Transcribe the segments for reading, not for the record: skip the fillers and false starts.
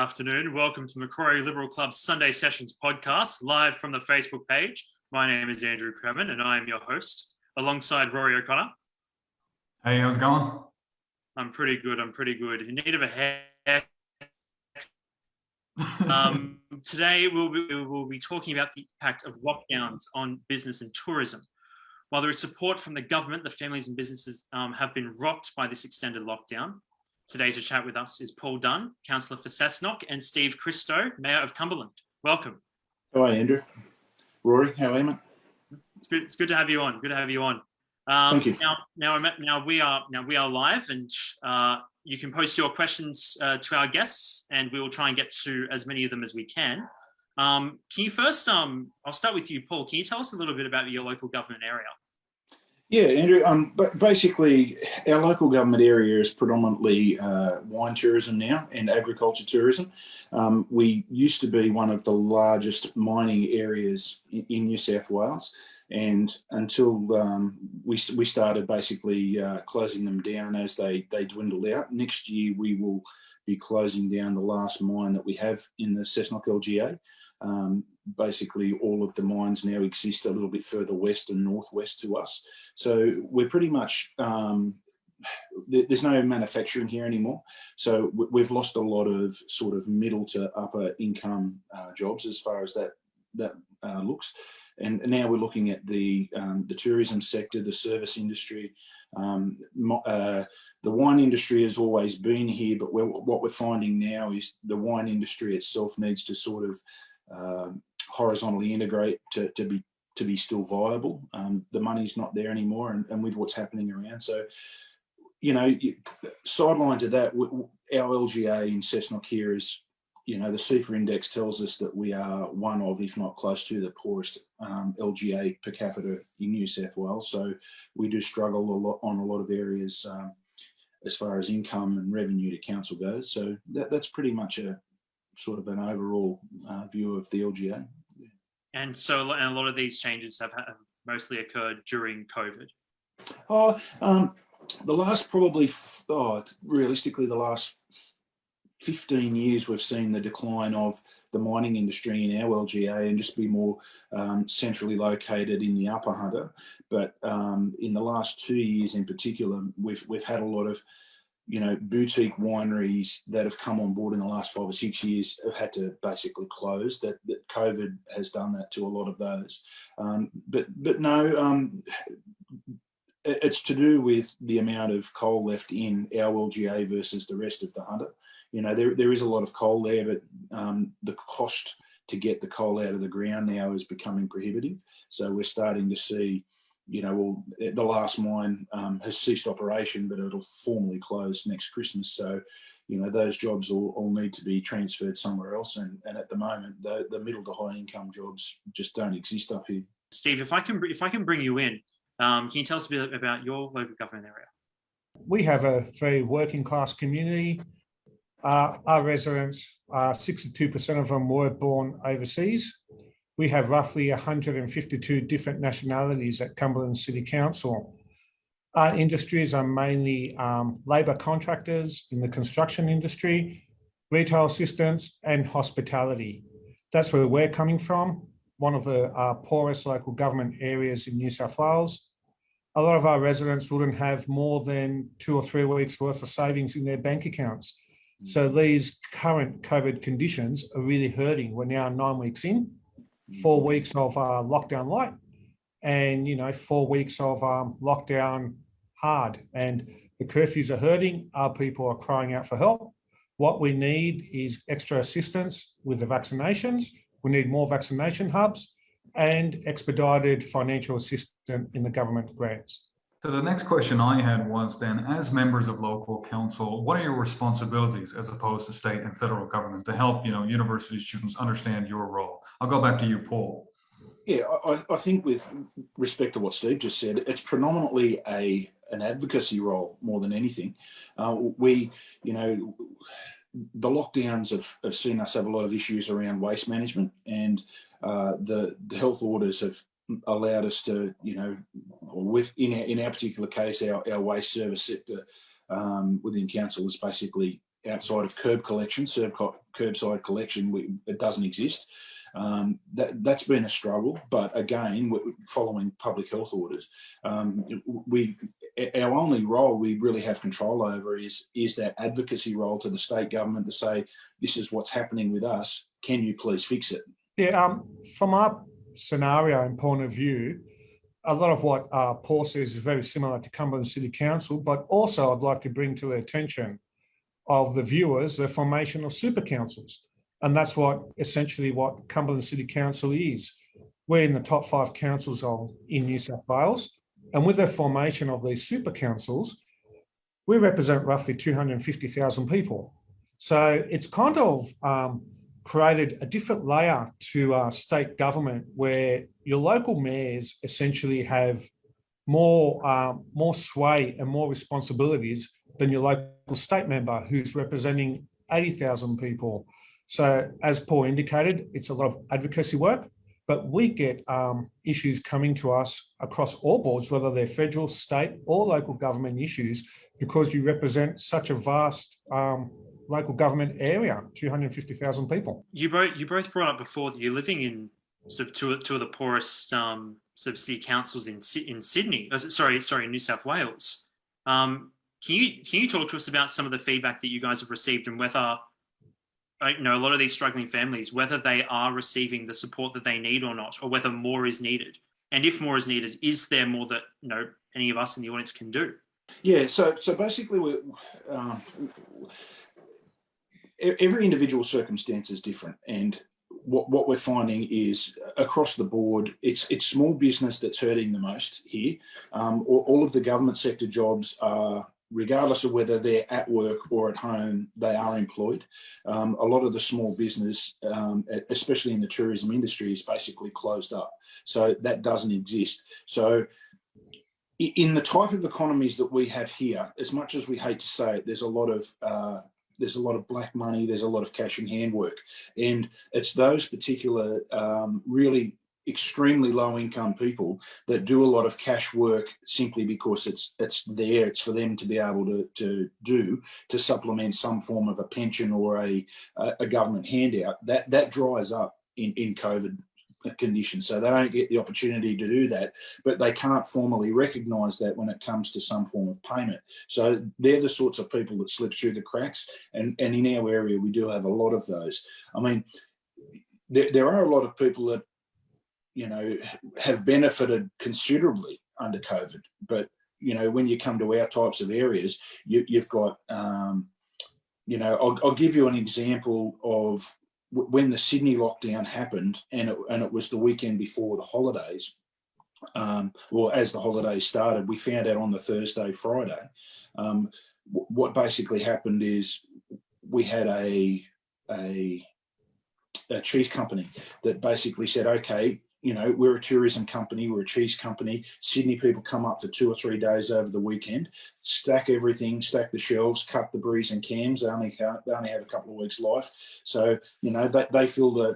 afternoon. Welcome to Macquarie Liberal Club's Sunday Sessions podcast, live from the Facebook page. My name is Andrew Kremen and I am your host, alongside Rory O'Connor. Hey, how's it going? I'm pretty good. In need of a hair. Today we'll be talking about the impact of lockdowns on business and tourism. While there is support from the government, the families and businesses have been rocked by this extended lockdown. Today to chat with us is Paul Dunn, councillor for Cessnock, and Steve Christou, Mayor of Cumberland. Welcome. Hi, Andrew. Rory, how are you, mate? It's good to have you on. Thank you. Now we are live, and you can post your questions to our guests, and we will try and get to as many of them as we can. Can you first? I'll start with you, Paul. Can you tell us a little bit about your local government area? Yeah, Andrew, but basically our local government area is predominantly wine tourism now and agriculture tourism. We used to be one of the largest mining areas in New South Wales, and until we started basically closing them down as they dwindled out. Next year we will be closing down the last mine that we have in the Cessnock LGA. Basically all of the mines now exist a little bit further west and northwest to us. So we're pretty much, there's no manufacturing here anymore. So we've lost a lot of sort of middle to upper income jobs as far as that looks. And now we're looking at the tourism sector, the service industry. The wine industry has always been here, but what we're finding now is the wine industry itself needs to sort of horizontally integrate to be still viable. The money's not there anymore, and with what's happening around. So, sideline to that, our LGA in Cessnock here is, the CIFA index tells us that we are one of, if not close to, the poorest LGA per capita in New South Wales. So we do struggle on a lot of areas as far as income and revenue to council goes. So that's pretty much a sort of an overall view of the LGA. And so, and a lot of these changes have mostly occurred during COVID. Realistically, the last 15 years, we've seen the decline of the mining industry in our LGA and just be more centrally located in the Upper Hunter. But in the last 2 years in particular, we've had a lot of boutique wineries that have come on board in the last 5 or 6 years have had to basically close. That COVID has done that to a lot of those. But no, it's to do with the amount of coal left in our LGA versus the rest of the Hunter. There is a lot of coal there, but the cost to get the coal out of the ground now is becoming prohibitive. So we're starting to see, the last mine has ceased operation, but it'll formally close next Christmas. So, those jobs all need to be transferred somewhere else. And at the moment, the middle to high income jobs just don't exist up here. Steve, if I can bring you in, can you tell us a bit about your local government area? We have a very working class community. Our residents, 62% of them were born overseas. We have roughly 152 different nationalities at Cumberland City Council. Our industries are mainly labour contractors in the construction industry, retail assistants and hospitality. That's where we're coming from, one of the poorest local government areas in New South Wales. A lot of our residents wouldn't have more than 2 or 3 weeks worth of savings in their bank accounts. So these current COVID conditions are really hurting. We're now 9 weeks in. 4 weeks of lockdown light and 4 weeks of lockdown hard, and the curfews are hurting. Our people are crying out for help. What we need is extra assistance with the vaccinations. We need more vaccination hubs and expedited financial assistance in the government grants. So the next question I had was then, as members of local council, what are your responsibilities as opposed to state and federal government to help, university students understand your role? I'll go back to you, Paul. Yeah, I think with respect to what Steve just said, it's predominantly an advocacy role more than anything. The lockdowns have seen us have a lot of issues around waste management, and the health orders have allowed us to, in our particular case, our waste service sector within council is basically outside of curbside collection, it doesn't exist. That's been a struggle, but again, following public health orders, our only role we really have control over is that advocacy role to the state government to say, this is what's happening with us, can you please fix it? Yeah, from our scenario and point of view, a lot of what Paul says is very similar to Cumberland City Council, but also I'd like to bring to the attention of the viewers the formation of super councils. And that's essentially what Cumberland City Council is. We're in the top 5 councils in New South Wales. And with the formation of these super councils, we represent roughly 250,000 people. So it's kind of created a different layer to state government where your local mayors essentially have more sway and more responsibilities than your local state member who's representing 80,000 people. So as Paul indicated, it's a lot of advocacy work, but we get issues coming to us across all boards, whether they're federal, state or local government issues, because you represent such a vast local government area, 250,000 people. You both brought up before that you're living in sort of two of the poorest sort of city councils in Sydney. Sorry, in New South Wales. Can you talk to us about some of the feedback that you guys have received and whether, a lot of these struggling families, whether they are receiving the support that they need or not, or whether more is needed? And if more is needed, is there more that any of us in the audience can do? Yeah, so basically, every individual circumstance is different, and what we're finding is across the board, it's small business that's hurting the most here. All of the government sector jobs are, regardless of whether they're at work or at home, they are employed. A lot of the small business, especially in the tourism industry, is basically closed up. So that doesn't exist. So in the type of economies that we have here, as much as we hate to say it, there's a lot of black money, there's a lot of cash in hand work. And it's those particular really extremely low income people that do a lot of cash work simply because it's for them to be able to do to supplement some form of a pension or a government handout. That dries up in COVID conditions, so they don't get the opportunity to do that, but they can't formally recognise that when it comes to some form of payment. So they're the sorts of people that slip through the cracks, and in our area we do have a lot of those. I mean, there are a lot of people that have benefited considerably under COVID, but when you come to our types of areas, you've got I'll give you an example of when the Sydney lockdown happened, and it was the weekend before the holidays, or as the holidays started. We found out on the Thursday, Friday. What basically happened is we had a cheese company that basically said, okay, we're a tourism company, we're a cheese company. Sydney people come up for 2 or 3 days over the weekend, stack everything, stack the shelves, cut the bries and cams. They only have a couple of weeks' life. So, they feel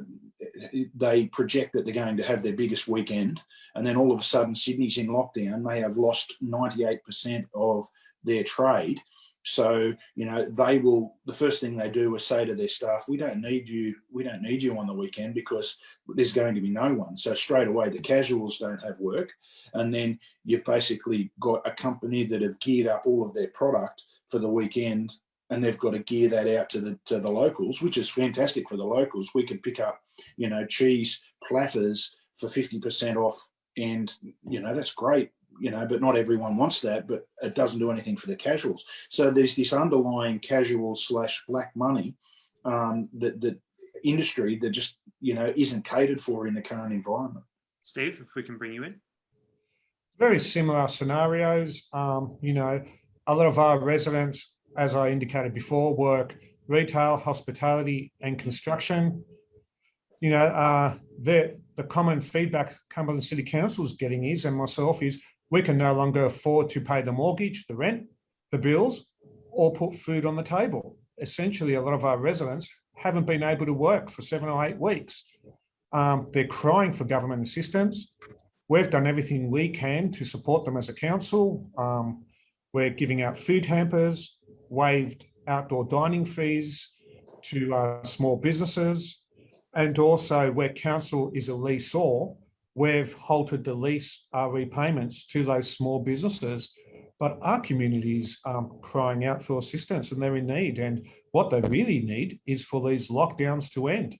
they project that they're going to have their biggest weekend. And then all of a sudden, Sydney's in lockdown. They have lost 98% of their trade. So, the first thing they do is say to their staff, we don't need you on the weekend because there's going to be no one. So straight away, the casuals don't have work. And then you've basically got a company that have geared up all of their product for the weekend, and they've got to gear that out to the locals, which is fantastic for the locals. We can pick up, cheese platters for 50% off, and, that's great. But not everyone wants that, but it doesn't do anything for the casuals. So there's this underlying casual / black money that industry that just, isn't catered for in the current environment. Steve, if we can bring you in. Very similar scenarios. A lot of our residents, as I indicated before, work retail, hospitality and construction. The common feedback Cumberland City Council is getting is, and myself is, we can no longer afford to pay the mortgage, the rent, the bills, or put food on the table. Essentially, a lot of our residents haven't been able to work for 7 or 8 weeks. They're crying for government assistance. We've done everything we can to support them as a council. We're giving out food hampers, waived outdoor dining fees to small businesses, and also where council is a leaseor, we've halted the lease repayments to those small businesses. But our community is crying out for assistance and they're in need. And what they really need is for these lockdowns to end.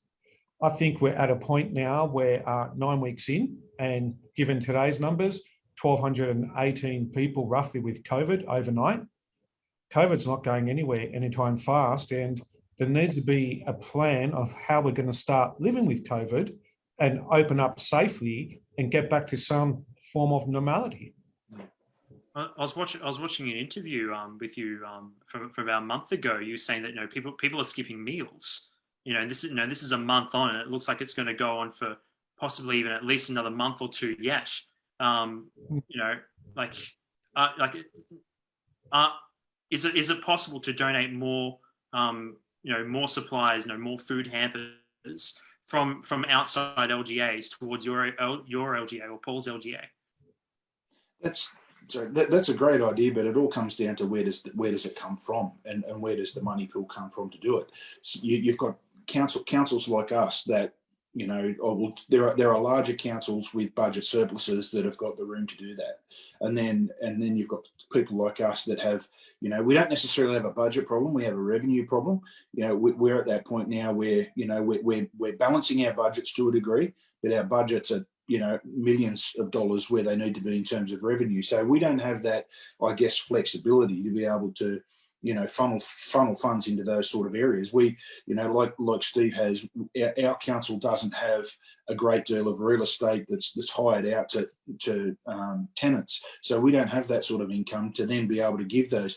I think we're at a point now where 9 weeks in, and given today's numbers, 1,218 people roughly with COVID overnight. COVID's not going anywhere anytime fast, and there needs to be a plan of how we're going to start living with COVID and open up safely and get back to some form of normality. I was watching an interview with you from about a month ago. You were saying that people are skipping meals. This is a month on, and it looks like it's going to go on for possibly even at least another month or two yet. Is it possible to donate more more supplies, more food hampers from outside LGAs towards your LGA or Paul's LGA? That's a great idea, but it all comes down to where does it come from, and where does the money pool come from to do it. So you've got councils like us that there are larger councils with budget surpluses that have got the room to do that, and then you've got people like us that have we don't necessarily have a budget problem, we have a revenue problem. We're at that point now where we're balancing our budgets to a degree, but our budgets are millions of dollars where they need to be in terms of revenue. So we don't have that, I guess, flexibility to be able to, funnel funds into those sort of areas. We, like Steve has, our council doesn't have a great deal of real estate that's hired out to tenants. So we don't have that sort of income to then be able to give those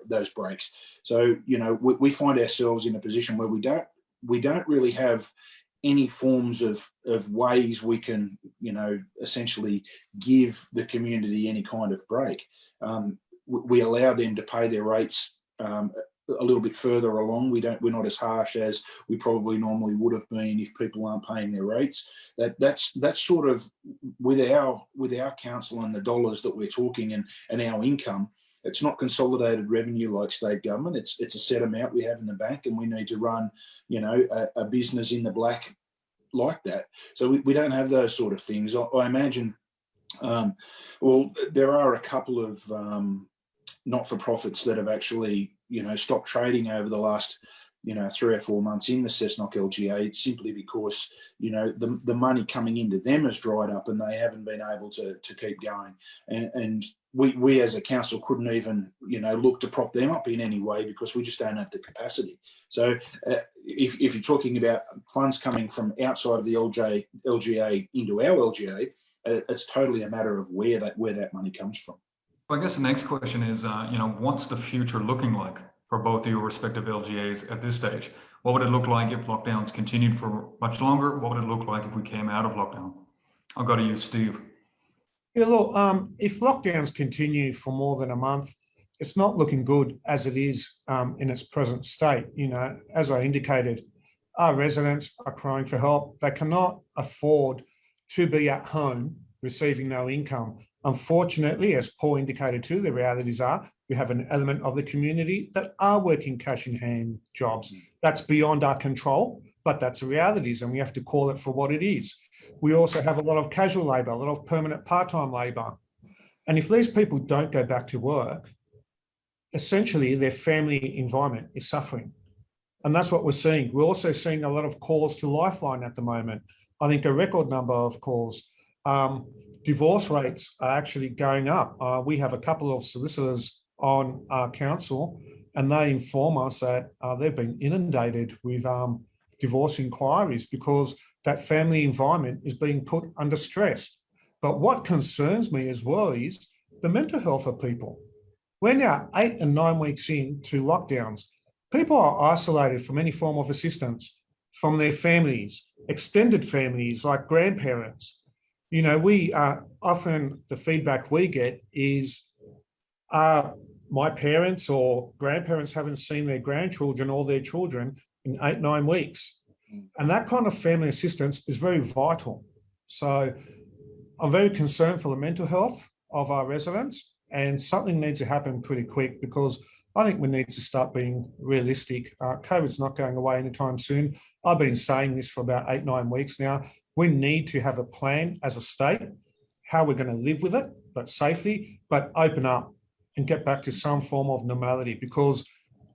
those breaks. So, we find ourselves in a position where we don't really have any forms of ways we can, essentially give the community any kind of break. We allow them to pay their rates a little bit further along. We're not as harsh as we probably normally would have been if people aren't paying their rates. That's sort of with our council and the dollars that we're talking and our income. It's not consolidated revenue like state government. It's a set amount we have in the bank, and we need to run, a business in the black like that. So we don't have those sort of things. I imagine, there are a couple of not-for-profits that have actually, stopped trading over the last, 3 or 4 months in the Cessnock LGA, simply because, the money coming into them has dried up and they haven't been able to keep going. And we as a council couldn't even, look to prop them up in any way because we just don't have the capacity. So if you're talking about funds coming from outside of the LGA into our LGA, it's totally a matter of where that money comes from. I guess the next question is, what's the future looking like for both of your respective LGAs at this stage? What would it look like if lockdowns continued for much longer? What would it look like if we came out of lockdown? I'll go to you, Steve. Yeah, look, if lockdowns continue for more than a month, it's not looking good as it is in its present state. As I indicated, our residents are crying for help. They cannot afford to be at home receiving no income. Unfortunately, as Paul indicated too, the realities are we have an element of the community that are working cash in hand jobs. That's beyond our control, but that's the realities, and we have to call it for what it is. We also have a lot of casual labour, a lot of permanent part-time labour. And if these people don't go back to work, essentially their family environment is suffering. And that's what we're seeing. We're also seeing a lot of calls to Lifeline at the moment. I think a record number of calls. Divorce rates are actually going up. We have a couple of solicitors on our council, and they inform us that they've been inundated with divorce inquiries because that family environment is being put under stress. But what concerns me as well is the mental health of people. We're now 8 and 9 weeks into lockdowns. People are isolated from any form of assistance from their families, extended families like grandparents. We often, the feedback we get is my parents or grandparents haven't seen their grandchildren or their children in 8, 9 weeks. And that kind of family assistance is very vital. So I'm very concerned for the mental health of our residents, and something needs to happen pretty quick because I think we need to start being realistic. COVID's not going away anytime soon. I've been saying this for about 8-9 weeks now. We need to have a plan as a state, how we're going to live with it, but safely, but open up and get back to some form of normality, because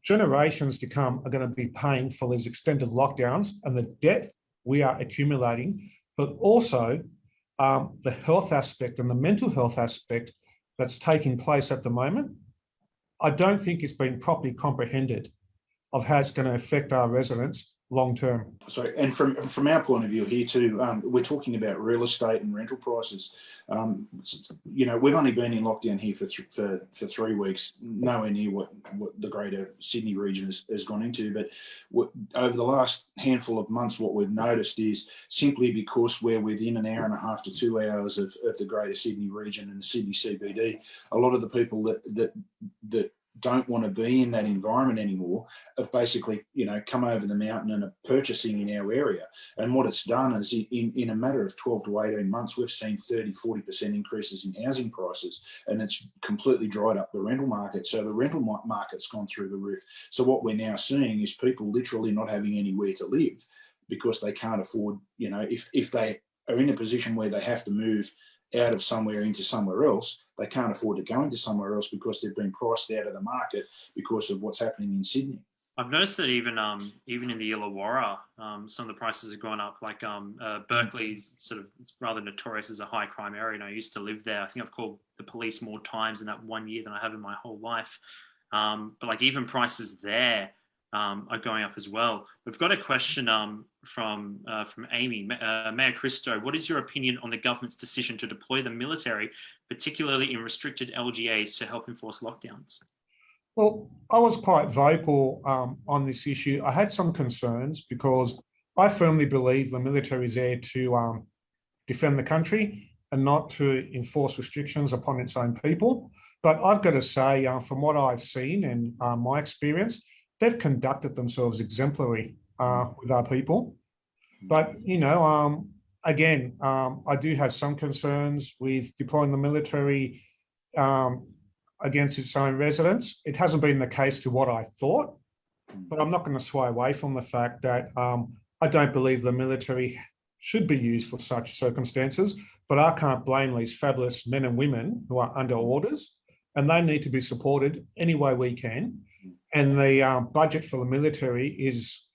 generations to come are going to be paying for these extended lockdowns and the debt we are accumulating, but also the health aspect and the mental health aspect that's taking place at the moment. I don't think it's been properly comprehended of how it's going to affect our residents long term. Sorry, and from our point of view here too, we're talking about real estate and rental prices. You know, we've only been in lockdown here for 3 weeks, nowhere near what the greater Sydney region has gone into. But over the last handful of months, what we've noticed is simply because we're within an hour and a half to 2 hours of the greater Sydney region and the Sydney CBD, a lot of the people that don't want to be in that environment anymore have basically, you know, come over the mountain and are purchasing in our area. And what it's done is in a matter of 12 to 18 months, we've seen 30-40% increases in housing prices, and it's completely dried up the rental market. So the rental market's gone through the roof. So what we're now seeing is people literally not having anywhere to live because they can't afford, you know, if they are in a position where they have to move out of somewhere into somewhere else, they can't afford to go into somewhere else because they've been priced out of the market because of what's happening in Sydney. I've noticed that even in the Illawarra, some of the prices have gone up. Like Berkeley's sort of rather notorious as a high crime area, and I used to live there. I think I've called the police more times in that 1 year than I have in my whole life. But like even prices there are going up as well. We've got a question from Amy. Mayor Christou, what is your opinion on the government's decision to deploy the military, particularly in restricted LGAs, to help enforce lockdowns? Well, I was quite vocal on this issue. I had some concerns because I firmly believe the military is there to defend the country and not to enforce restrictions upon its own people. But I've got to say, from what I've seen and my experience, they've conducted themselves exemplary with our people. But, you know, again, I do have some concerns with deploying the military against its own residents. It hasn't been the case to what I thought, but I'm not going to sway away from the fact that I don't believe the military should be used for such circumstances, but I can't blame these fabulous men and women who are under orders, and they need to be supported any way we can. And the budget for the military is,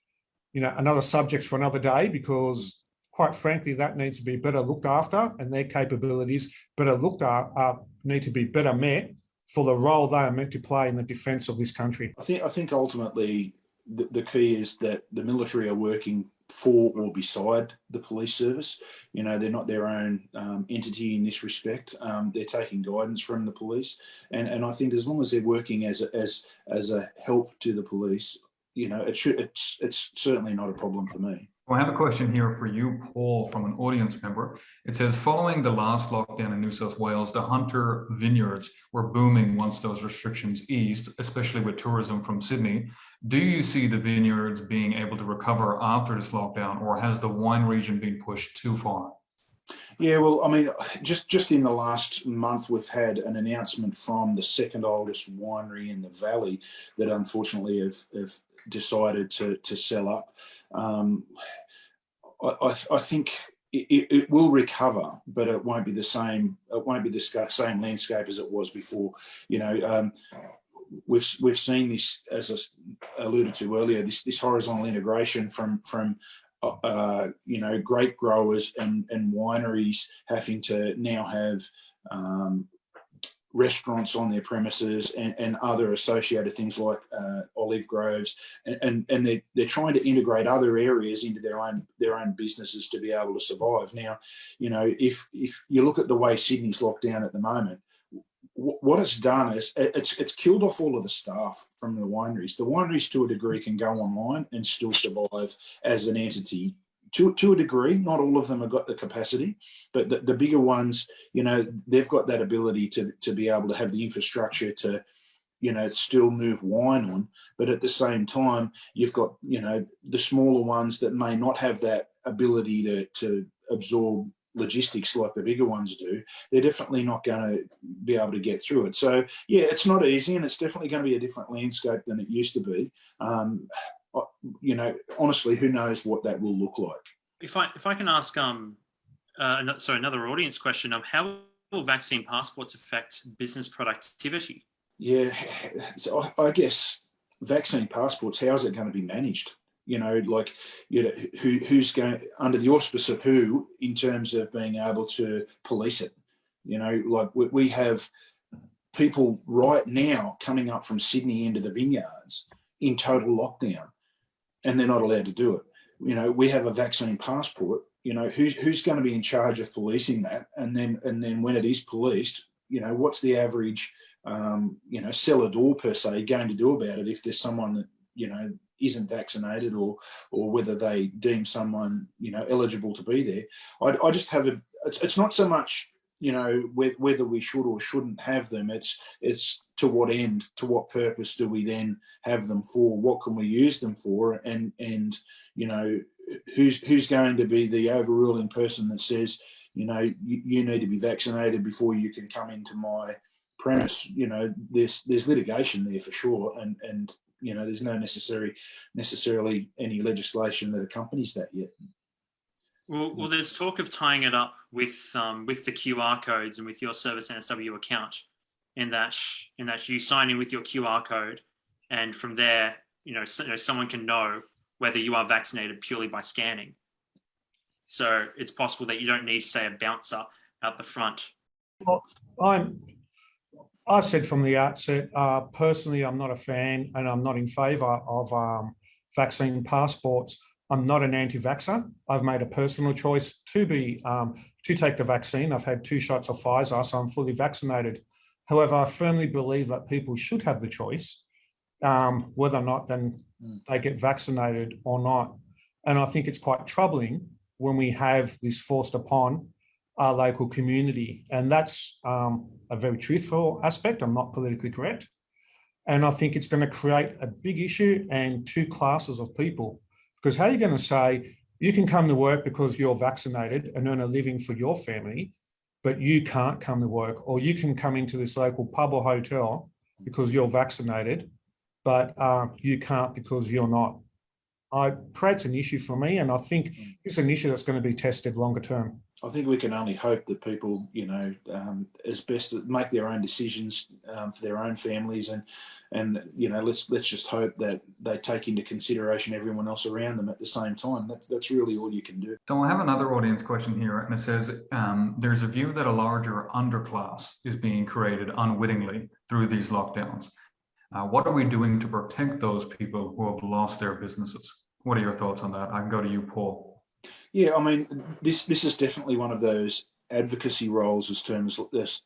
you know, another subject for another day, because quite frankly, that needs to be better looked after, and their capabilities need to be better met for the role they are meant to play in the defence of this country. I think ultimately the key is that the military are working for or beside the police service. You know, they're not their own entity in this respect. They're taking guidance from the police, and I think as long as they're working as a help to the police, you know, it's certainly not a problem for me. I have a question here for you, Paul, from an audience member. It says, following the last lockdown in New South Wales, the Hunter vineyards were booming once those restrictions eased, especially with tourism from Sydney. Do you see the vineyards being able to recover after this lockdown, or has the wine region been pushed too far? Yeah, well, I mean, just in the last month, we've had an announcement from the second oldest winery in the valley that unfortunately have decided to sell up. I think it will recover, but it won't be the same. It won't be the same landscape as it was before. You know, we've seen this, as I alluded to earlier, this horizontal integration from you know, grape growers and wineries having to now have restaurants on their premises and other associated things like olive groves, and they're trying to integrate other areas into their own businesses to be able to survive. Now, you know, if you look at the way Sydney's locked down at the moment, what it's done is it's killed off all of the staff from the wineries. The wineries, to a degree, can go online and still survive as an entity. To a degree, not all of them have got the capacity, but the bigger ones, you know, they've got that ability to be able to have the infrastructure to, you know, still move wine on. But at the same time, you've got, you know, the smaller ones that may not have that ability to absorb, logistics like the bigger ones do, they're definitely not going to be able to get through it. So yeah, it's not easy, and it's definitely going to be a different landscape than it used to be. You know, honestly, who knows what that will look like? If I can ask another audience question, how will vaccine passports affect business productivity? Yeah, so I guess vaccine passports, how is it going to be managed? You know, like, you know, who's going, under the auspice of who, in terms of being able to police it? You know, like we have people right now coming up from Sydney into the vineyards in total lockdown, and they're not allowed to do it. You know, we have a vaccine passport. You know, who's going to be in charge of policing that? And then when it is policed, you know, what's the average, you know, cellar door per se going to do about it if there's someone that, you know, isn't vaccinated, or whether they deem someone, you know, eligible to be there? I just have it's not so much, you know, whether we should or shouldn't have them. It's to what end, to what purpose do we then have them for? What can we use them for? And you know, who's going to be the overruling person that says, you know, you need to be vaccinated before you can come into my premise? You know, there's litigation there for sure, and you know, there's no necessarily any legislation that accompanies that yet. Well, there's talk of tying it up with the QR codes and with your Service NSW account, in that you sign in with your QR code, and from there, you know, someone can know whether you are vaccinated purely by scanning. So it's possible that you don't need, say, a bouncer out the front. Well, I've said from the outset, personally, I'm not a fan, and I'm not in favour of vaccine passports. I'm not an anti-vaxxer. I've made a personal choice to take the vaccine. I've had 2 shots of Pfizer, so I'm fully vaccinated. However, I firmly believe that people should have the choice whether or not then they get vaccinated or not. And I think it's quite troubling when we have this forced upon our local community. And that's a very truthful aspect. I'm not politically correct. And I think it's going to create a big issue and 2 classes of people. Because how are you going to say you can come to work because you're vaccinated and earn a living for your family, but you can't come to work? Or you can come into this local pub or hotel because you're vaccinated, but you can't because you're not. It creates an issue for me, and I think it's an issue that's going to be tested longer term. I think we can only hope that people, you know, as best to make their own decisions for their own families, and you know, let's just hope that they take into consideration everyone else around them at the same time. That's really all you can do. So I have another audience question here, and it says there's a view that a larger underclass is being created unwittingly through these lockdowns. What are we doing to protect those people who have lost their businesses? What are your thoughts on that? I can go to you, Paul. Yeah, I mean, this is definitely one of those advocacy roles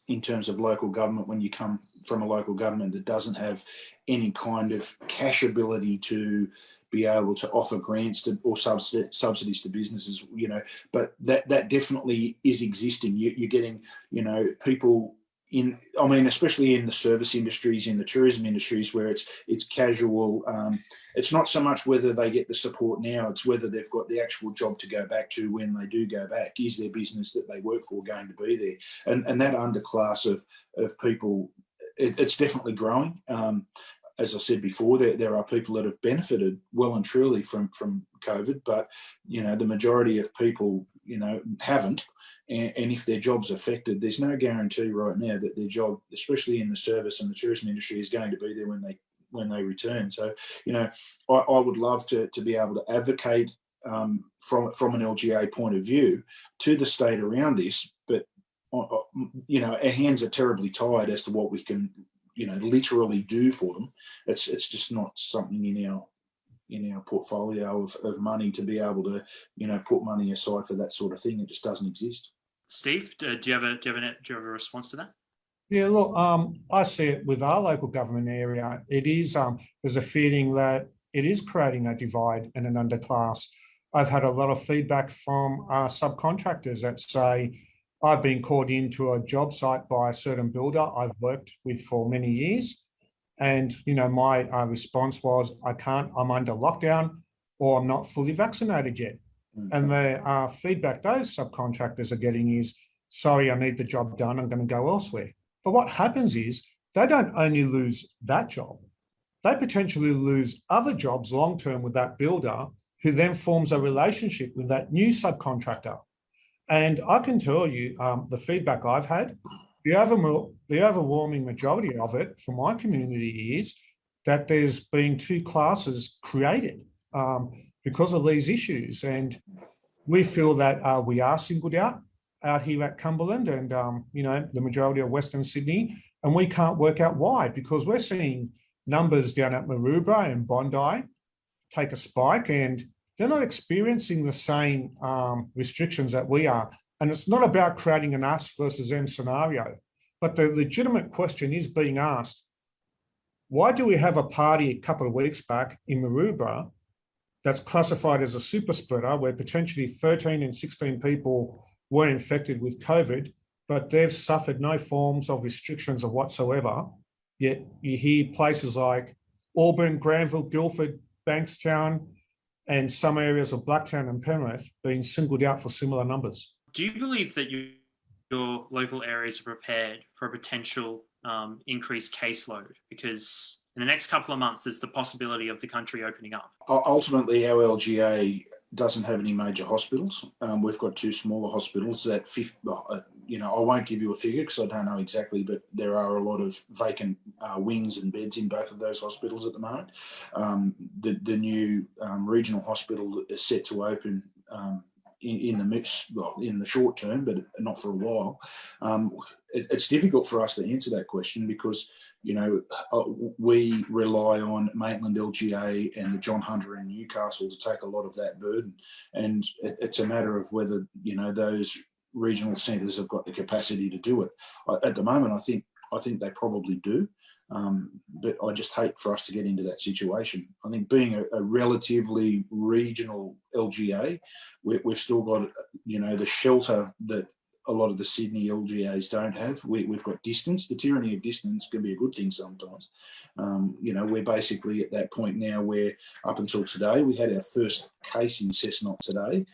in terms of local government, when you come from a local government that doesn't have any kind of cash ability to be able to offer grants to, or subsidies to businesses, you know, but that definitely is existing. You're getting, you know, people in, I mean, especially in the service industries, in the tourism industries, where it's casual. It's not so much whether they get the support now, it's whether they've got the actual job to go back to when they do go back. Is their business that they work for going to be there? And that underclass of people, it's definitely growing. As I said before, there are people that have benefited well and truly from COVID, but, you know, the majority of people, you know, haven't. And if their job's affected, there's no guarantee right now that their job, especially in the service and the tourism industry, is going to be there when they return. So, you know, I would love to be able to advocate from an LGA point of view to the state around this, but, you know, our hands are terribly tied as to what we can, you know, literally do for them. It's just not something in our portfolio of money to be able to, you know, put money aside for that sort of thing. It just doesn't exist. Steve, do you have a response to that? Yeah, look, I see it with our local government area. It is there's a feeling that it is creating a divide and an underclass. I've had a lot of feedback from subcontractors that say, I've been called into a job site by a certain builder I've worked with for many years. And, you know, my response was, I'm under lockdown, or I'm not fully vaccinated yet. And the feedback those subcontractors are getting is, sorry, I need the job done, I'm going to go elsewhere. But what happens is they don't only lose that job, they potentially lose other jobs long-term with that builder, who then forms a relationship with that new subcontractor. And I can tell you the feedback I've had, the overwhelming majority of it from my community is that there's been two classes created because of these issues. And we feel that we are singled out here at Cumberland and, the majority of Western Sydney, and we can't work out why, because we're seeing numbers down at Maroubra and Bondi take a spike, and they're not experiencing the same restrictions that we are. And it's not about creating an us versus them scenario, but the legitimate question is being asked, why do we have a party a couple of weeks back in Maroubra that's classified as a super spreader where potentially 13 and 16 people were infected with COVID, but they've suffered no forms of restrictions of whatsoever? Yet you hear places like Auburn, Granville, Guildford, Bankstown, and some areas of Blacktown and Penrith being singled out for similar numbers. Do you believe that your local areas are prepared for a potential increased caseload? Because in the next couple of months, there's the possibility of the country opening up. Ultimately, our LGA doesn't have any major hospitals. We've got two smaller hospitals that, I won't give you a figure because I don't know exactly, but there are a lot of vacant wings and beds in both of those hospitals at the moment. The new regional hospital is set to open in the short term, but not for a while. It's difficult for us to answer that question because we rely on Maitland LGA and the John Hunter in Newcastle to take a lot of that burden, and it's a matter of whether those regional centres have got the capacity to do it. At the moment, I think they probably do, but I just hate for us to get into that situation. I think being a relatively regional LGA, we've still got the shelter that a lot of the Sydney LGAs don't have. We've got distance. The tyranny of distance can be a good thing sometimes. We're basically at that point now where up until today, we had our first case in Cessnock today.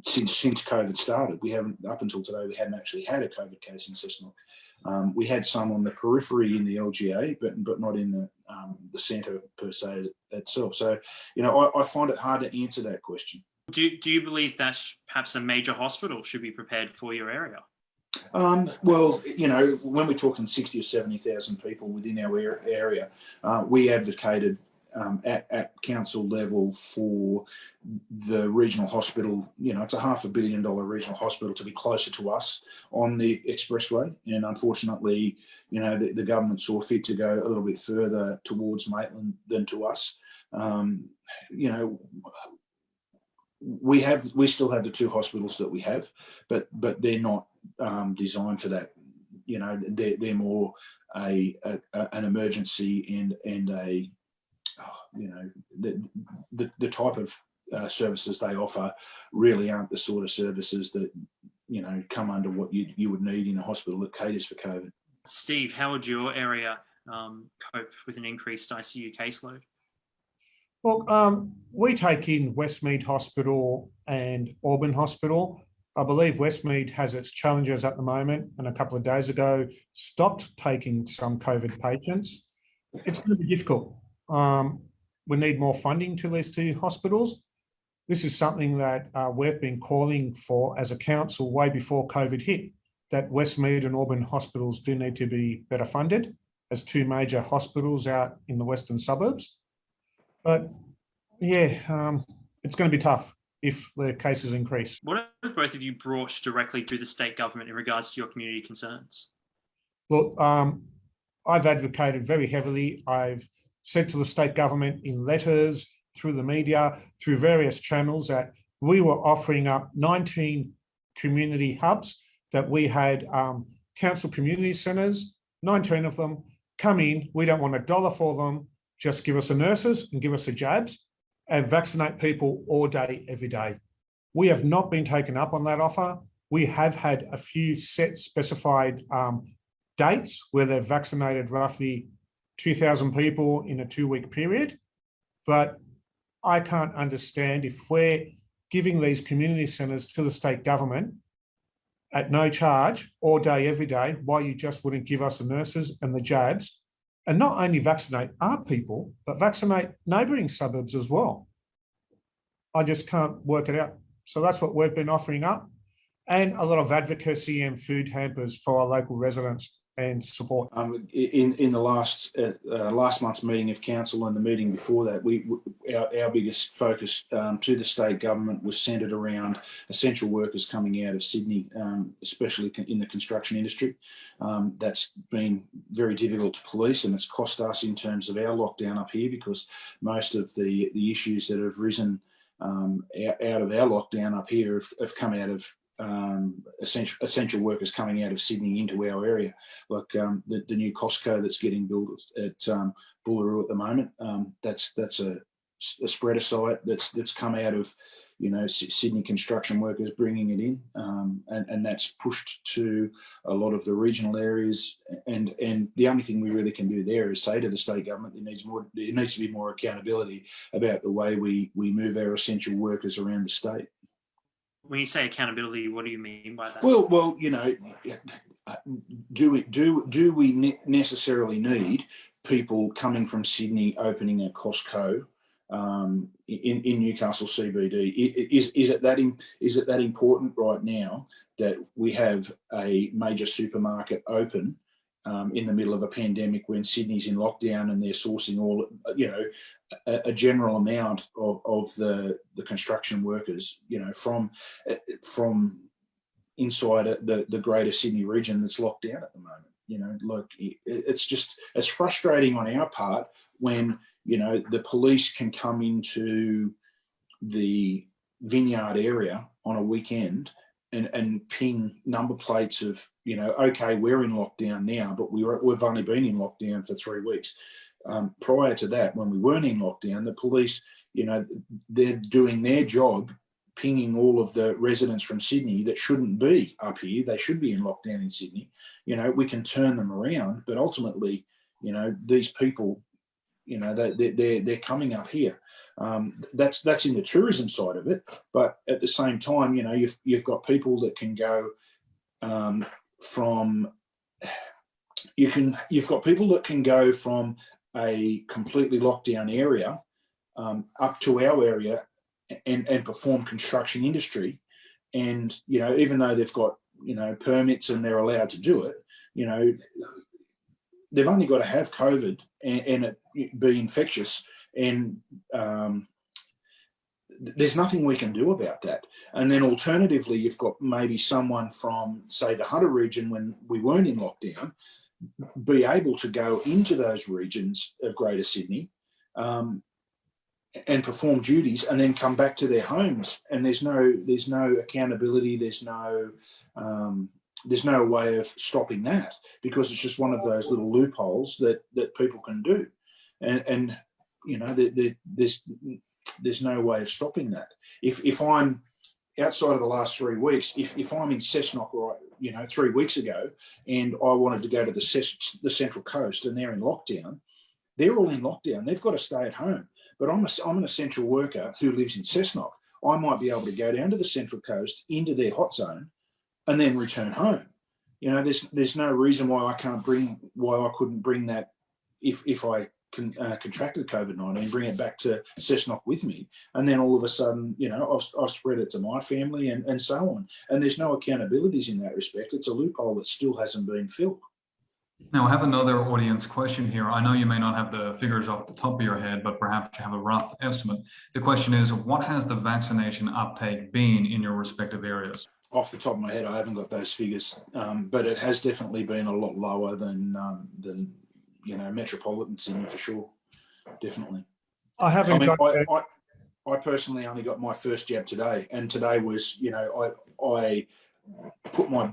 Since COVID started, up until today, we hadn't actually had a COVID case in Cessnock. We had some on the periphery in the LGA, but not in the centre per se itself. So, I find it hard to answer that question. Do you believe that perhaps a major hospital should be prepared for your area? Well, when we're talking 60 or 70,000 people within our area, we advocated at council level for the regional hospital. It's a $500 million regional hospital to be closer to us on the expressway, and unfortunately, the government saw fit to go a little bit further towards Maitland than to us. We still have the two hospitals that we have, but they're not designed for that. They're more an emergency and a the type of services they offer really aren't the sort of services that come under what you would need in a hospital that caters for COVID. Steve, how would your area cope with an increased ICU caseload? Well, we take in Westmead Hospital and Auburn Hospital. I believe Westmead has its challenges at the moment, and a couple of days ago stopped taking some COVID patients. It's going to be difficult. We need more funding to these two hospitals. This is something that we've been calling for as a council way before COVID hit, that Westmead and Auburn hospitals do need to be better funded as two major hospitals out in the western suburbs. But yeah, it's going to be tough if the cases increase. What have both of you brought directly to the state government in regards to your community concerns? Well, I've advocated very heavily. I've said to the state government in letters, through the media, through various channels, that we were offering up 19 community hubs, that we had council community centres, 19 of them, come in, we don't want $1 for them, just give us the nurses and give us the jabs and vaccinate people all day, every day. We have not been taken up on that offer. We have had a few set specified dates where they've vaccinated roughly 2,000 people in a 2-week period. But I can't understand, if we're giving these community centres to the state government at no charge, all day, every day, why you just wouldn't give us the nurses and the jabs, and not only vaccinate our people, but vaccinate neighbouring suburbs as well. I just can't work it out. So that's what we've been offering up, and a lot of advocacy and food hampers for our local residents and support. In the last month's meeting of council and the meeting before that, our biggest focus to the state government was centred around essential workers coming out of Sydney, especially in the construction industry. That's been very difficult to police, and it's cost us in terms of our lockdown up here, because most of the issues that have risen out of our lockdown up here have come out of essential workers coming out of Sydney into our area, like the new Costco that's getting built at Boolaroo at the moment. That's a spreader site that's come out of, you know, Sydney construction workers bringing it in, and that's pushed to a lot of the regional areas. And the only thing we really can do there is say to the state government, there needs to be more accountability about the way we move our essential workers around the state. When you say accountability, what do you mean by that? Well, you know, do we necessarily need people coming from Sydney opening a Costco in Newcastle CBD? Is it that important right now that we have a major supermarket open in the middle of a pandemic when Sydney's in lockdown and they're sourcing all, you know, a general amount of the construction workers, you know, from inside the greater Sydney region that's locked down at the moment? You know, like, it's frustrating on our part when, you know, the police can come into the vineyard area on a weekend and ping number plates of, you know, okay, we're in lockdown now, but we've only been in lockdown for 3 weeks. Prior to that, when we weren't in lockdown, the police, you know, they're doing their job, pinging all of the residents from Sydney that shouldn't be up here. They should be in lockdown in Sydney. You know, we can turn them around, but ultimately, you know, these people, you know, they're coming up here. That's in the tourism side of it, but at the same time, you know, you've got people that can go you've got people that can go from a completely locked down area up to our area and perform construction industry, and, you know, even though they've got, you know, permits and they're allowed to do it, you know, they've only got to have COVID and it be infectious, and there's nothing we can do about that. And then alternatively, you've got maybe someone from, say, the Hunter region when we weren't in lockdown, be able to go into those regions of Greater Sydney and perform duties and then come back to their homes. And there's no accountability. There's no way of stopping that, because it's just one of those little loopholes that people can do. And you know, there's no way of stopping that. If I'm outside of the last 3 weeks, if I'm in Cessnock, right, you know, 3 weeks ago, and I wanted to go to the Central Coast and they're in lockdown, they're all in lockdown. They've got to stay at home. But I'm an essential worker who lives in Cessnock. I might be able to go down to the Central Coast into their hot zone and then return home. You know, there's no reason why I couldn't bring that if I contracted COVID-19, bring it back to Cessnock with me, and then all of a sudden, you know, I've spread it to my family and so on. And there's no accountabilities in that respect. It's a loophole that still hasn't been filled. Now, I have another audience question here. I know you may not have the figures off the top of your head, but perhaps you have a rough estimate. The question is, what has the vaccination uptake been in your respective areas? Off the top of my head, I haven't got those figures, but it has definitely been a lot lower than you know, metropolitan Sydney for sure, definitely. I personally only got my first jab today, and today was, you know, I put my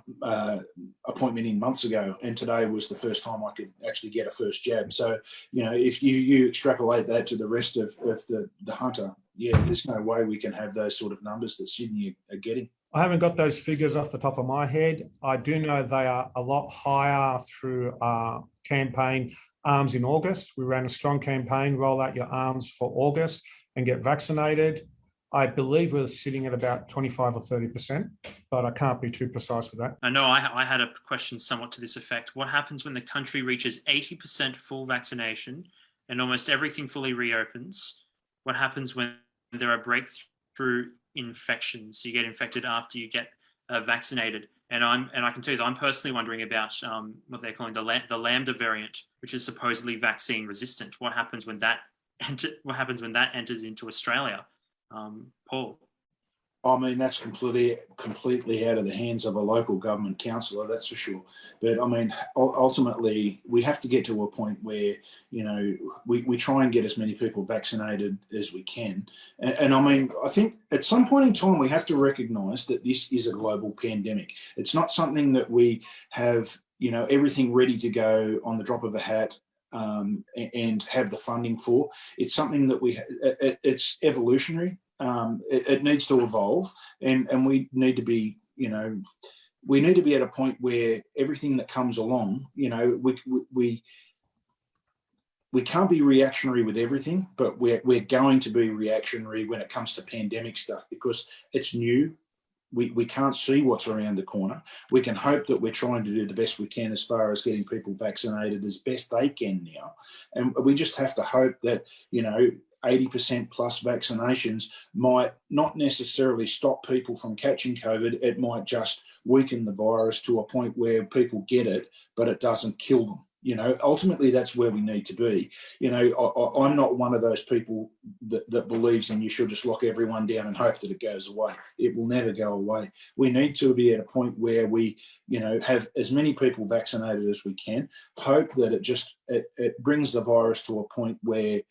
appointment in months ago, and today was the first time I could actually get a first jab. So, you know, if you extrapolate that to the rest of the Hunter, yeah, there's no way we can have those sort of numbers that Sydney are getting. I haven't got those figures off the top of my head. I do know they are a lot higher through our campaign Arms in August. We ran a strong campaign, roll out your arms for August and get vaccinated. I believe we're sitting at about 25 or 30%, but I can't be too precise with that. I know I had a question somewhat to this effect. What happens when the country reaches 80% full vaccination and almost everything fully reopens? What happens when there are breakthrough infections? So you get infected after you get vaccinated. And I can tell you that I'm personally wondering about what they're calling the Lambda variant, which is supposedly vaccine resistant. What happens when that enters into Australia? Paul. I mean, that's completely out of the hands of a local government councillor, that's for sure. But I mean, ultimately, we have to get to a point where, you know, we try and get as many people vaccinated as we can. And I mean, I think at some point in time, we have to recognise that this is a global pandemic. It's not something that we have, you know, everything ready to go on the drop of a hat and have the funding for. It's something that it's evolutionary. It needs to evolve, and we need to be, you know, we need to be at a point where everything that comes along, you know, we can't be reactionary with everything, but we're going to be reactionary when it comes to pandemic stuff because it's new. We can't see what's around the corner. We can hope that we're trying to do the best we can as far as getting people vaccinated as best they can now. And we just have to hope that, you know, 80% plus vaccinations might not necessarily stop people from catching COVID. It might just weaken the virus to a point where people get it, but it doesn't kill them. You know, ultimately, that's where we need to be. You know, I'm not one of those people that believes in you should just lock everyone down and hope that it goes away. It will never go away. We need to be at a point where we, you know, have as many people vaccinated as we can, hope that it brings the virus to a point where,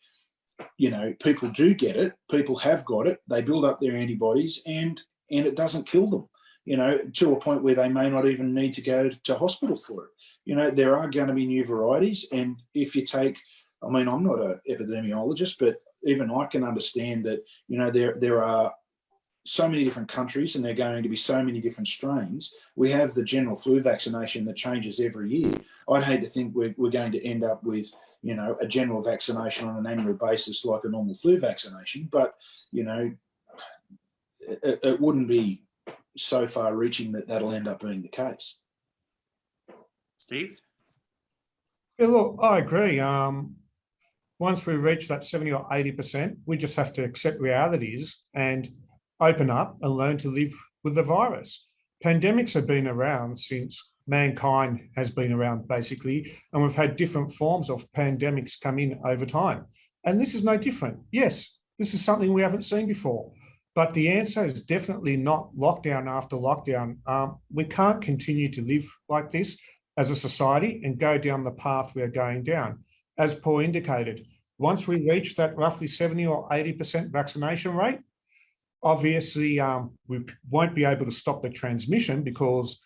you know, people do get it, people have got it, they build up their antibodies and it doesn't kill them, you know, to a point where they may not even need to go to hospital for it. You know, there are going to be new varieties. And if you take, I mean, I'm not an epidemiologist, but even I can understand that, you know, there are so many different countries and there are going to be so many different strains. We have the general flu vaccination that changes every year. I'd hate to think we're going to end up with, you know, a general vaccination on an annual basis like a normal flu vaccination, but, you know, it wouldn't be so far reaching that that'll end up being the case. Steve? Yeah, look, I agree. Once we reach that 70 or 80%, we just have to accept realities and open up and learn to live with the virus. Pandemics have been around since mankind has been around, basically, and we've had different forms of pandemics come in over time. And this is no different. Yes, this is something we haven't seen before, but the answer is definitely not lockdown after lockdown. We can't continue to live like this as a society and go down the path we're going down. As Paul indicated, once we reach that roughly 70 or 80% vaccination rate, obviously we won't be able to stop the transmission because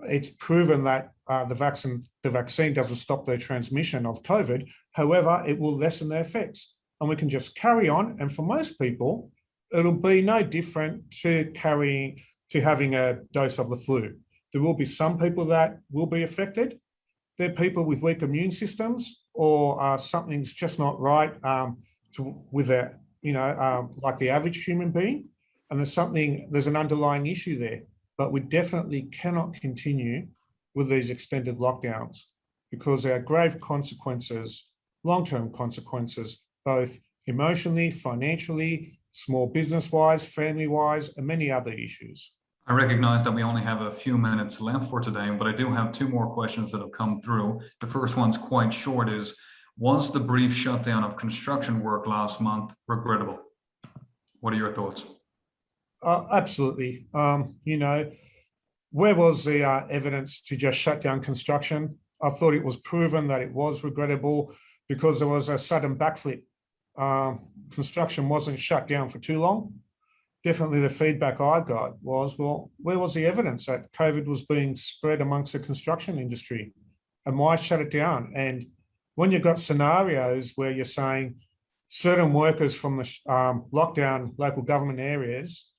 it's proven that the vaccine doesn't stop the transmission of COVID. However, it will lessen the effects and we can just carry on. And for most people, it'll be no different to having a dose of the flu. There will be some people that will be affected. They're people with weak immune systems or something's just not right with a, you know, like the average human being. And there's an underlying issue there. But we definitely cannot continue with these extended lockdowns because there are grave consequences, long-term consequences, both emotionally, financially, small business-wise, family-wise, and many other issues. I recognize that we only have a few minutes left for today, but I do have two more questions that have come through. The first one's quite short is, was the brief shutdown of construction work last month regrettable? What are your thoughts? Absolutely. You know, where was the evidence to just shut down construction? I thought it was proven that it was regrettable because there was a sudden backflip. Construction wasn't shut down for too long. Definitely the feedback I got was, well, where was the evidence that COVID was being spread amongst the construction industry? And why shut it down? And when you've got scenarios where you're saying certain workers from the lockdown local government areas,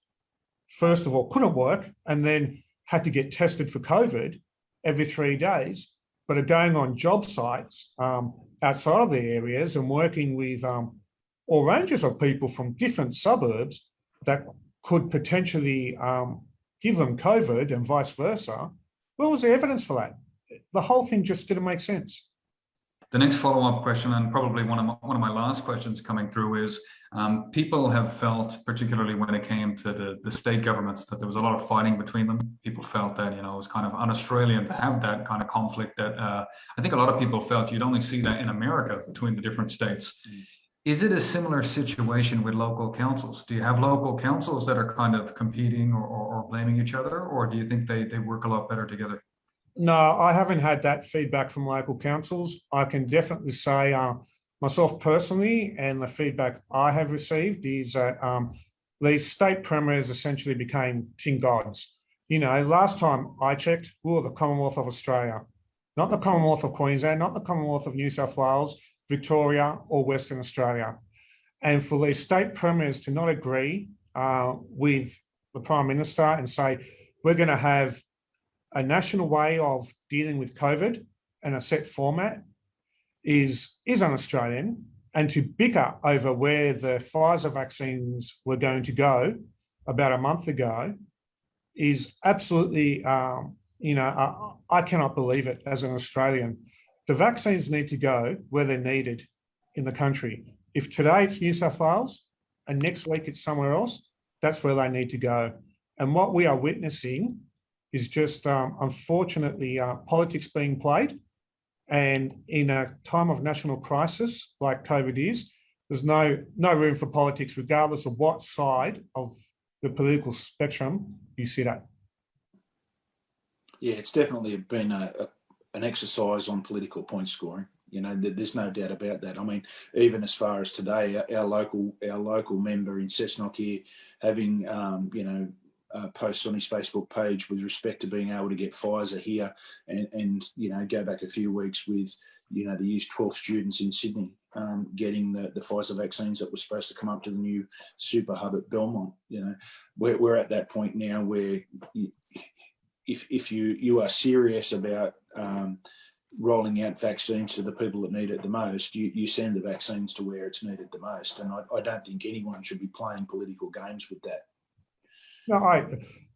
first of all, couldn't work and then had to get tested for COVID every 3 days, but are going on job sites outside of the areas and working with or ranges of people from different suburbs that could potentially give them COVID and vice versa. Where was the evidence for that? The whole thing just didn't make sense. The next follow-up question, and probably one of my last questions coming through, is people have felt, particularly when it came to the state governments, that there was a lot of fighting between them. People felt that, you know, it was kind of un-Australian to have that kind of conflict that I think a lot of people felt you'd only see that in America between the different states. Is it a similar situation with local councils? Do you have local councils that are kind of competing or blaming each other, or do you think they work a lot better together? No, I haven't had that feedback from local councils. I can definitely say myself personally, and the feedback I have received is that these state premiers essentially became king gods. You know, last time I checked, we were the Commonwealth of Australia, not the Commonwealth of Queensland, not the Commonwealth of New South Wales, Victoria or Western Australia. And for these state premiers to not agree with the Prime Minister and say, we're going to have a national way of dealing with COVID and a set format is un-Australian. And to bicker over where the Pfizer vaccines were going to go about a month ago is absolutely, you know, I cannot believe it as an Australian. The vaccines need to go where they're needed in the country. If today it's New South Wales and next week it's somewhere else, that's where they need to go. And what we are witnessing is just, unfortunately, politics being played. And in a time of national crisis like COVID is, there's no room for politics, regardless of what side of the political spectrum you sit at. Yeah, it's definitely been an exercise on political point scoring. You know, there's no doubt about that. I mean, even as far as today, our local member in Cessnock here having, you know, posts on his Facebook page with respect to being able to get Pfizer here, and you know, go back a few weeks with, you know, the Year 12 students in Sydney getting the Pfizer vaccines that were supposed to come up to the new super hub at Belmont. You know, we're at that point now where if you are serious about rolling out vaccines to the people that need it the most, you send the vaccines to where it's needed the most. And I don't think anyone should be playing political games with that. No,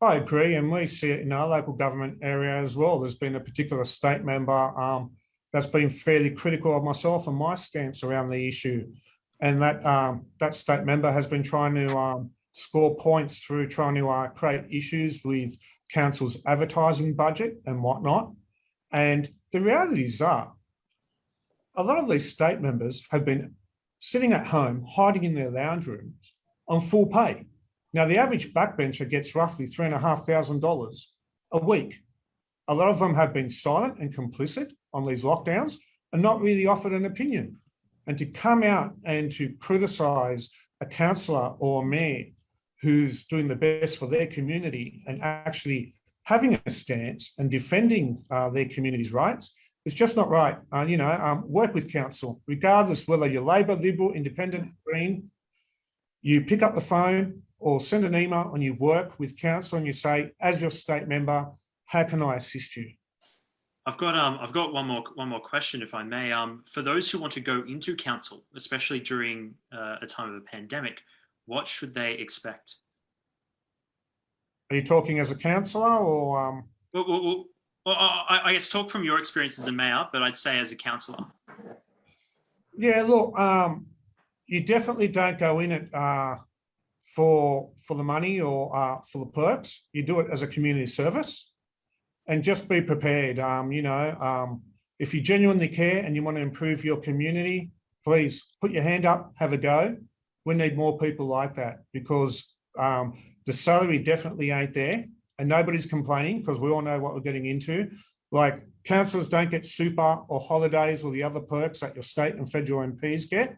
I agree, and we see it in our local government area as well. There's been a particular state member that's been fairly critical of myself and my stance around the issue, and that state member has been trying to score points through trying to create issues with council's advertising budget and whatnot. And the realities are, a lot of these state members have been sitting at home, hiding in their lounge rooms on full pay. Now, the average backbencher gets roughly $3,500 a week. A lot of them have been silent and complicit on these lockdowns and not really offered an opinion. And to come out and to criticise a councillor or a mayor who's doing the best for their community and actually having a stance and defending their community's rights is just not right. Work with council, regardless whether you're Labor, Liberal, Independent, Green. You pick up the phone or send an email and you work with council and you say, as your state member, how can I assist you? I've got one more question, if I may. For those who want to go into council, especially during a time of a pandemic, what should they expect? Are you talking as a councillor or? Well, I guess talk from your experience as a mayor, but I'd say as a councillor. Yeah, look, you definitely don't go in it for the money or for the perks. You do it as a community service, and just be prepared. If you genuinely care and you want to improve your community, please put your hand up, have a go. We need more people like that, because the salary definitely ain't there, and nobody's complaining because we all know what we're getting into. Like, councillors don't get super or holidays or the other perks that your state and federal MPs get.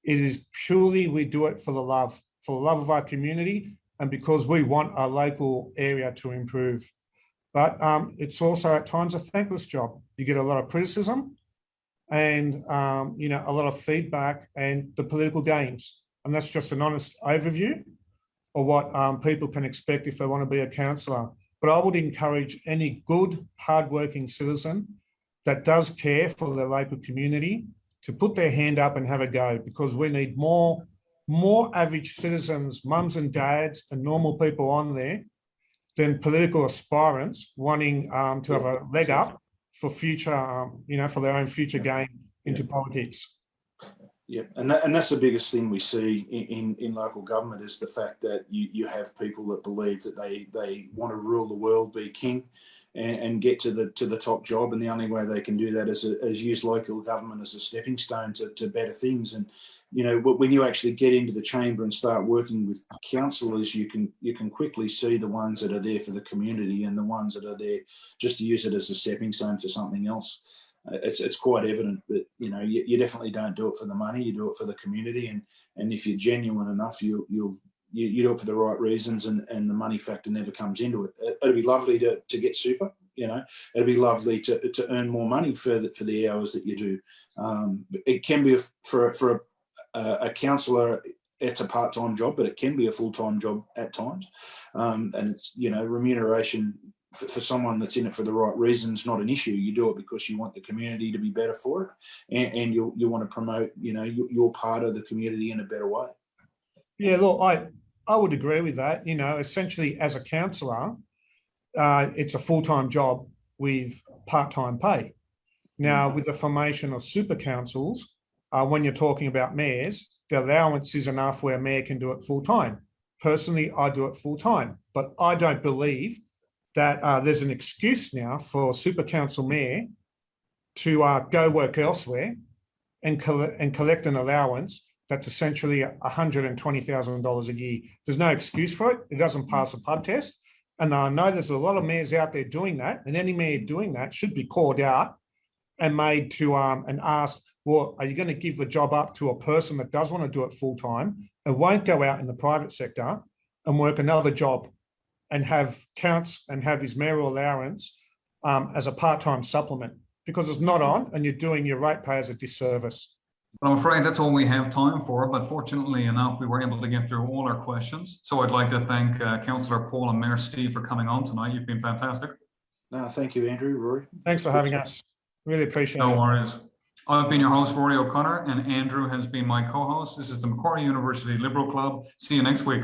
It is purely, we do it for the love of our community and because we want our local area to improve. But it's also at times a thankless job. You get a lot of criticism and a lot of feedback and the political games. And that's just an honest overview of what people can expect if they want to be a councillor. But I would encourage any good, hardworking citizen that does care for their local community to put their hand up and have a go, because we need more more average citizens, mums and dads and normal people on there than political aspirants wanting to have a leg up for future, for their own future gain into politics. Yeah, and that's the biggest thing we see in local government is the fact that you have people that believe that they want to rule the world, be king, and get to the top job, and the only way they can do that is use local government as a stepping stone to better things. And when you actually get into the chamber and start working with councillors, you can quickly see the ones that are there for the community and the ones that are there just to use it as a stepping stone for something else. It's quite evident that you definitely don't do it for the money. You do it for the community, and if you're genuine enough, you do it for the right reasons, and the money factor never comes into it. It'd be lovely to get super. It'd be lovely to earn more money for the hours that you do. It can be for a councillor. It's a part-time job, but it can be a full-time job at times, and it's remuneration. For someone that's in it for the right reasons, not an issue. You do it because you want the community to be better for it, and you want to promote, your part of the community in a better way. Yeah, look, I would agree with that. Essentially, as a councillor, it's a full-time job with part-time pay. Now, with the formation of super councils, when you're talking about mayors, the allowance is enough where a mayor can do it full-time. Personally, I do it full-time, but I don't believe that there's an excuse now for super council mayor to go work elsewhere and collect an allowance that's essentially $120,000 a year. There's no excuse for it. It doesn't pass a pub test. And I know there's a lot of mayors out there doing that, and any mayor doing that should be called out and made to and asked, well, are you going to give the job up to a person that does want to do it full time and won't go out in the private sector and work another job and have his mayoral allowance as a part-time supplement, because it's not on and you're doing your ratepayers a disservice. I'm afraid that's all we have time for, but fortunately enough, we were able to get through all our questions. So I'd like to thank Councillor Paul and Mayor Steve for coming on tonight. You've been fantastic. No, thank you, Andrew, Rory. Thanks for having us. Really appreciate it. No worries. I've been your host, Rory O'Connor, and Andrew has been my co-host. This is the Macquarie University Liberal Club. See you next week.